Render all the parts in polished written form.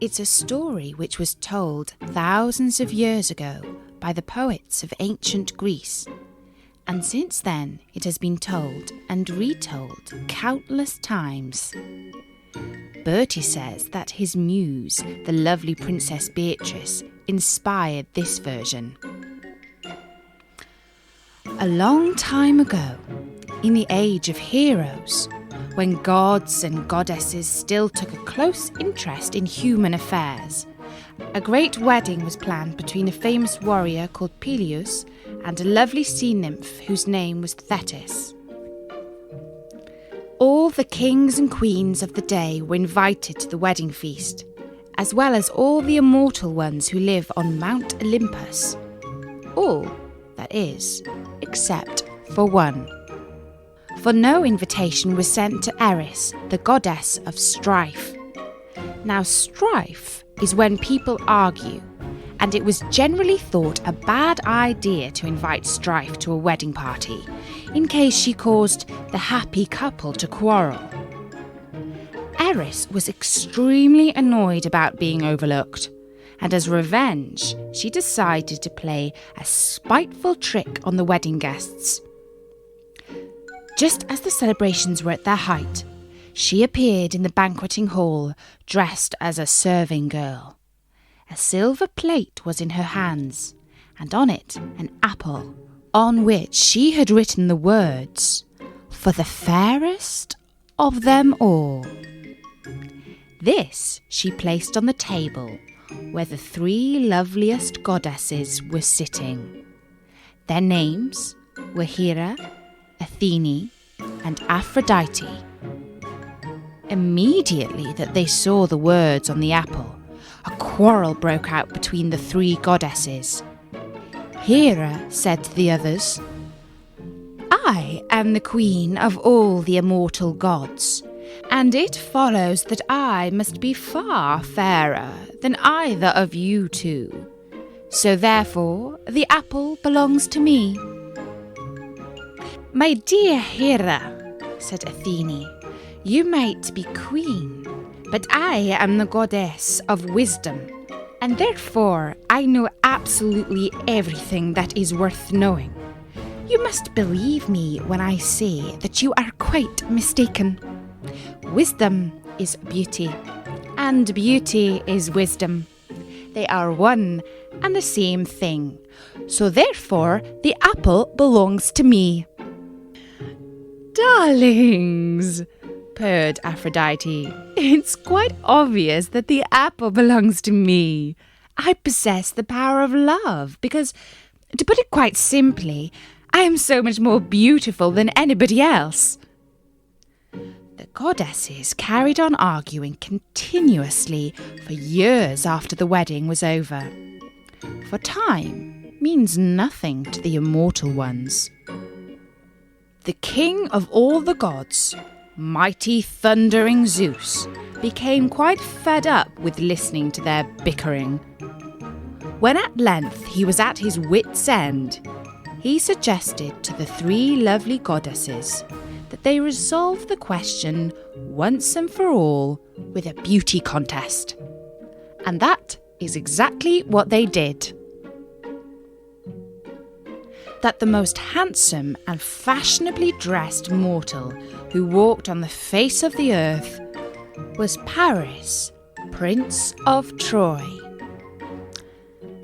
It's a story which was told thousands of years ago by the poets of ancient Greece. And since then, it has been told and retold countless times. Bertie says that his muse, the lovely Princess Beatrice, inspired this version. A long time ago, in the age of heroes, when gods and goddesses still took a close interest in human affairs, a great wedding was planned between a famous warrior called Peleus and a lovely sea nymph whose name was Thetis. All the kings and queens of the day were invited to the wedding feast, as well as all the immortal ones who live on Mount Olympus. All, that is, except for one. For no invitation was sent to Eris, the goddess of strife. Now, strife is when people argue, and it was generally thought a bad idea to invite strife to a wedding party, in case she caused the happy couple to quarrel. Eris was extremely annoyed about being overlooked, and as revenge, she decided to play a spiteful trick on the wedding guests. Just as the celebrations were at their height, she appeared in the banqueting hall dressed as a serving girl. A silver plate was in her hands, and on it an apple, on which she had written the words, "For the fairest of them all." This she placed on the table where the three loveliest goddesses were sitting. Their names were Hera, Athene and Aphrodite. Immediately that they saw the words on the apple, a quarrel broke out between the three goddesses. Hera said to the others, "I am the queen of all the immortal gods, and it follows that I must be far fairer than either of you two. So therefore the apple belongs to me." "My dear Hera," said Athene, "you might be queen, but I am the goddess of wisdom, and therefore I know absolutely everything that is worth knowing. You must believe me when I say that you are quite mistaken. Wisdom is beauty, and beauty is wisdom. They are one and the same thing, so therefore the apple belongs to me." "Darlings," purred Aphrodite, "it's quite obvious that the apple belongs to me. I possess the power of love because, to put it quite simply, I am so much more beautiful than anybody else." The goddesses carried on arguing continuously for years after the wedding was over. For time means nothing to the immortal ones. The king of all the gods, mighty thundering Zeus, became quite fed up with listening to their bickering. When at length he was at his wits' end, he suggested to the three lovely goddesses that they resolve the question once and for all with a beauty contest. And that is exactly what they did. That the most handsome and fashionably dressed mortal who walked on the face of the earth was Paris, Prince of Troy.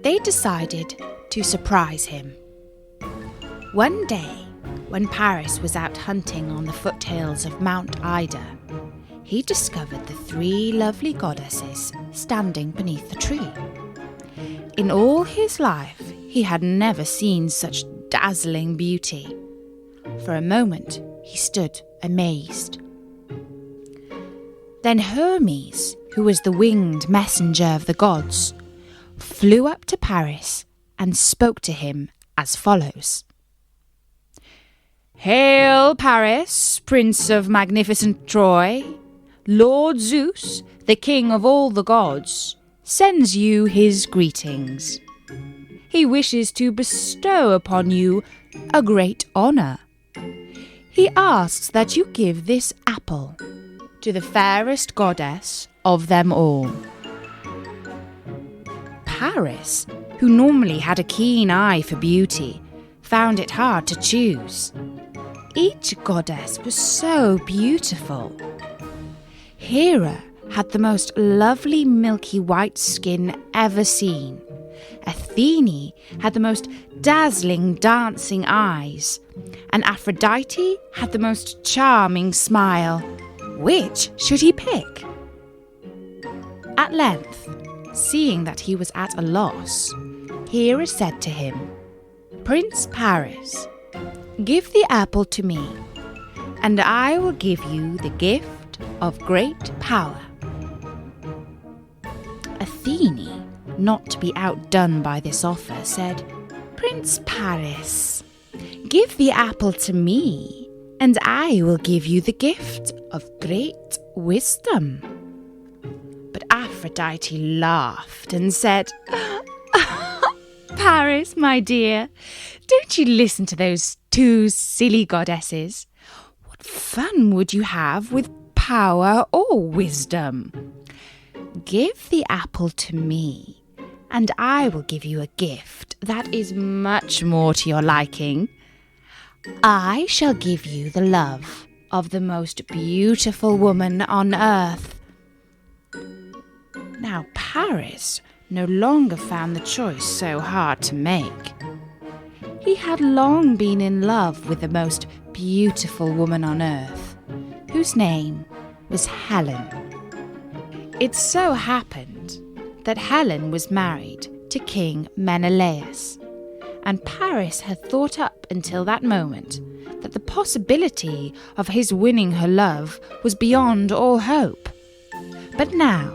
They decided to surprise him. One day, when Paris was out hunting on the foothills of Mount Ida, he discovered the three lovely goddesses standing beneath the tree. In all his life, he had never seen such dazzling beauty. For a moment, he stood amazed. Then Hermes, who was the winged messenger of the gods, flew up to Paris and spoke to him as follows. "Hail, Paris, Prince of magnificent Troy! Lord Zeus, the king of all the gods, sends you his greetings. He wishes to bestow upon you a great honour. He asks that you give this apple to the fairest goddess of them all." Paris, who normally had a keen eye for beauty, found it hard to choose. Each goddess was so beautiful. Hera had the most lovely milky white skin ever seen. Athene had the most dazzling dancing eyes, and Aphrodite had the most charming smile. Which should he pick? At length, seeing that he was at a loss, Hera said to him, "Prince Paris, give the apple to me, and I will give you the gift of great power." Athene, not to be outdone by this offer, said, "Prince Paris, give the apple to me, and I will give you the gift of great wisdom." But Aphrodite laughed and said, "Paris, my dear, don't you listen to those two silly goddesses. What fun would you have with power or wisdom? Give the apple to me, and I will give you a gift that is much more to your liking. I shall give you the love of the most beautiful woman on earth." Now Paris no longer found the choice so hard to make. He had long been in love with the most beautiful woman on earth, whose name was Helen. It so happened that Helen was married to King Menelaus, and Paris had thought up until that moment that the possibility of his winning her love was beyond all hope. But now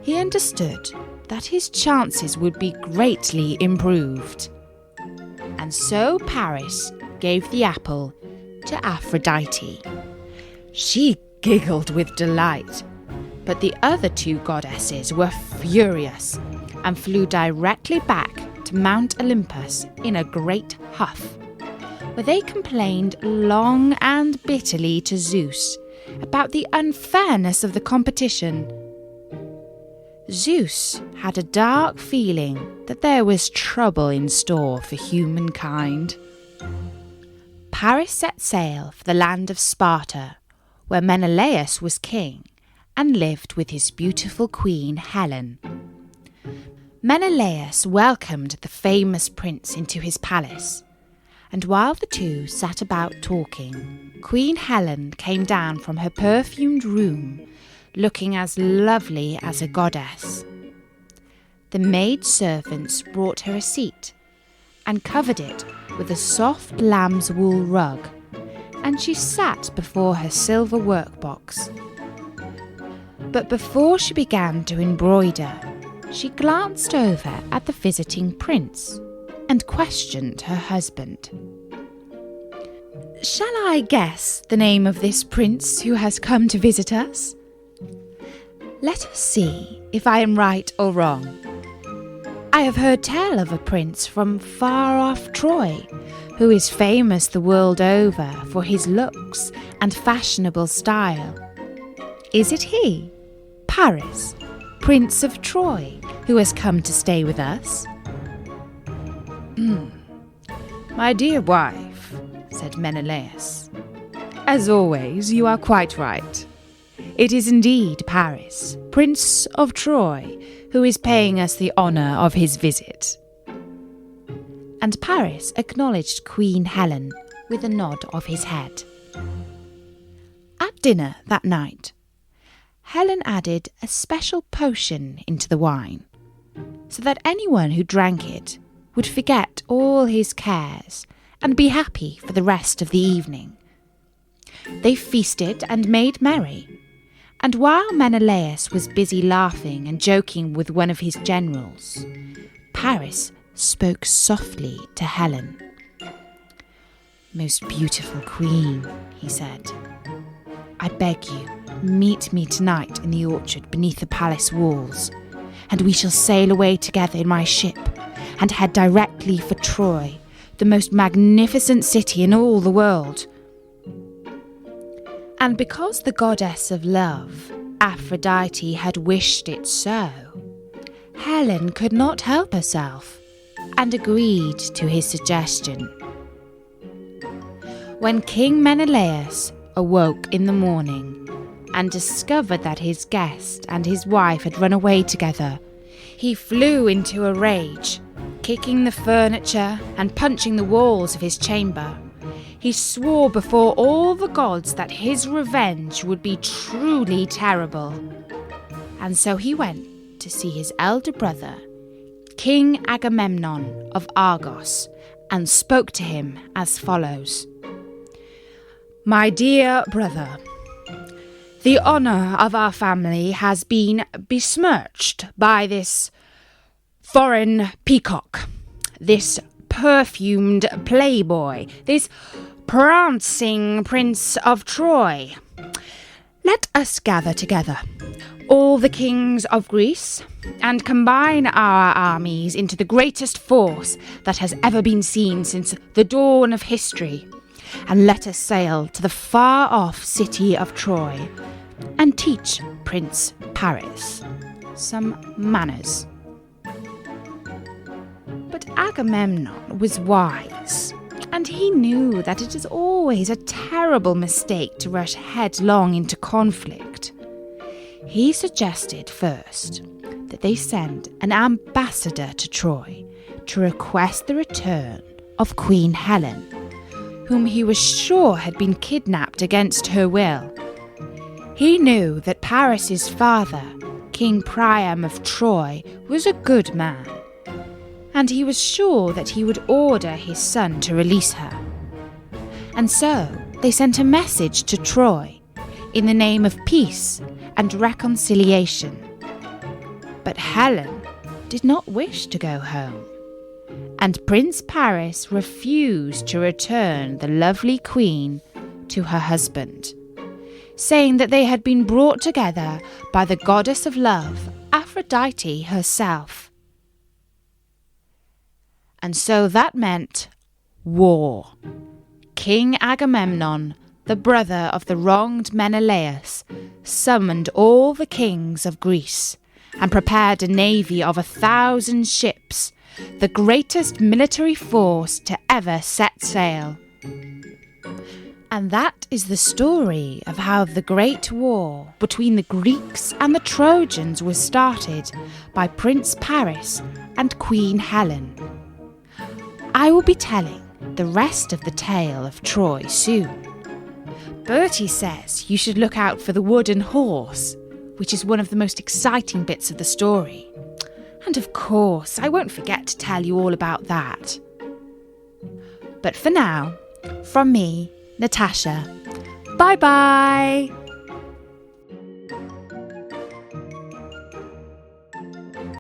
he understood that his chances would be greatly improved. And so Paris gave the apple to Aphrodite. She giggled with delight, but the other two goddesses were furious and flew directly back to Mount Olympus in a great huff, where they complained long and bitterly to Zeus about the unfairness of the competition. Zeus had a dark feeling that there was trouble in store for humankind. Paris set sail for the land of Sparta, where Menelaus was king and lived with his beautiful queen Helen. Menelaus welcomed the famous prince into his palace, and while the two sat about talking, Queen Helen came down from her perfumed room, looking as lovely as a goddess. The maid-servants brought her a seat and covered it with a soft lamb's wool rug, and she sat before her silver workbox. But before she began to embroider, she glanced over at the visiting prince and questioned her husband. "Shall I guess the name of this prince who has come to visit us? Let us see if I am right or wrong. I have heard tell of a prince from far off Troy, who is famous the world over for his looks and fashionable style. Is it he, Paris, Prince of Troy, who has come to stay with us?" "My dear wife," said Menelaus, "as always you are quite right. It is indeed Paris, Prince of Troy, who is paying us the honour of his visit." And Paris acknowledged Queen Helen with a nod of his head. At dinner that night, Helen added a special potion into the wine, so that anyone who drank it would forget all his cares and be happy for the rest of the evening. They feasted and made merry, and while Menelaus was busy laughing and joking with one of his generals, Paris spoke softly to Helen. "Most beautiful queen," he said, "I beg you, meet me tonight in the orchard beneath the palace walls, and we shall sail away together in my ship and head directly for Troy, the most magnificent city in all the world." And because the goddess of love, Aphrodite, had wished it so, Helen could not help herself and agreed to his suggestion. When King Menelaus awoke in the morning and discovered that his guest and his wife had run away together, he flew into a rage, kicking the furniture and punching the walls of his chamber. He swore before all the gods that his revenge would be truly terrible. And so he went to see his elder brother, King Agamemnon of Argos, and spoke to him as follows. "My dear brother, the honour of our family has been besmirched by this foreign peacock, this perfumed playboy, this prancing Prince of Troy. Let us gather together, all the kings of Greece, and combine our armies into the greatest force that has ever been seen since the dawn of history, and let us sail to the far-off city of Troy and teach Prince Paris some manners." But Agamemnon was wise, and he knew that it is always a terrible mistake to rush headlong into conflict. He suggested first that they send an ambassador to Troy to request the return of Queen Helen, whom he was sure had been kidnapped against her will. He knew that Paris's father, King Priam of Troy, was a good man, and he was sure that he would order his son to release her. And so they sent a message to Troy in the name of peace and reconciliation. But Helen did not wish to go home, and Prince Paris refused to return the lovely queen to her husband, saying that they had been brought together by the goddess of love, Aphrodite herself. And so that meant war. King Agamemnon, the brother of the wronged Menelaus, summoned all the kings of Greece and prepared a navy of 1,000 ships, the greatest military force to ever set sail. And that is the story of how the Great War between the Greeks and the Trojans was started by Prince Paris and Queen Helen. I will be telling the rest of the tale of Troy soon. Bertie says you should look out for the wooden horse, which is one of the most exciting bits of the story. And of course, I won't forget to tell you all about that. But for now, from me, Natasha, bye-bye!